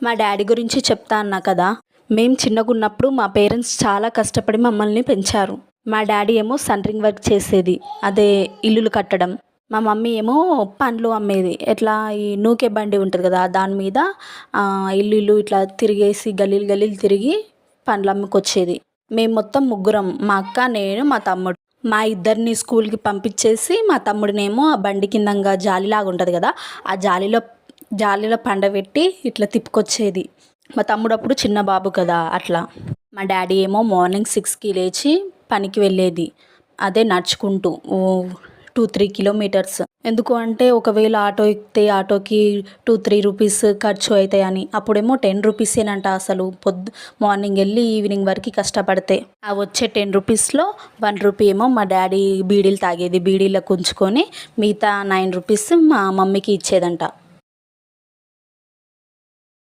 మా డాడీ గురించి చెప్తా అన్నా కదా. మేము చిన్నగున్నప్పుడు మా పేరెంట్స్ చాలా కష్టపడి మమ్మల్ని పెంచారు. మా డాడీ ఏమో సెంటరింగ్ వర్క్ చేసేది, అదే ఇల్లులు కట్టడం. మా మమ్మీ ఏమో పండ్లు అమ్మేది. ఎట్లా ఈ నూకే బండి ఉంటుంది కదా, దాని మీద ఇల్లు ఇల్లు ఇట్లా తిరిగేసి గల్లీలు గల్లీలు తిరిగి పండ్లు అమ్ముకొచ్చేది. మేము మొత్తం ముగ్గురం, మా అక్క, నేను, మా తమ్ముడు. మా ఇద్దరిని స్కూల్కి పంపించేసి మా తమ్ముడినేమో ఆ బండి కిందంగా జాలిలాగా ఉంటుంది కదా, ఆ జాలీలో పండబెట్టి ఇట్లా తిప్పుకొచ్చేది. మా తమ్ముడు అప్పుడు చిన్న బాబు కదా అట్లా. మా డాడీ ఏమో మార్నింగ్ 6కి లేచి పనికి వెళ్ళేది, అదే నడుచుకుంటూ 2-3 కిలోమీటర్స్. ఎందుకు అంటే ఒకవేళ ఆటో ఎక్కితే ఆటోకి 2-3 రూపీస్ ఖర్చు అవుతాయని. అప్పుడేమో 10 రూపీసేనంట అసలు, మార్నింగ్ వెళ్ళి ఈవినింగ్ వరకు కష్టపడితే. ఆ వచ్చే 10 రూపీస్లో 1 రూపీ ఏమో మా డాడీ బీడీలు తాగేది, బీడీలకు ఉంచుకొని మిగతా 9 రూపీస్ మా మమ్మీకి ఇచ్చేదంట.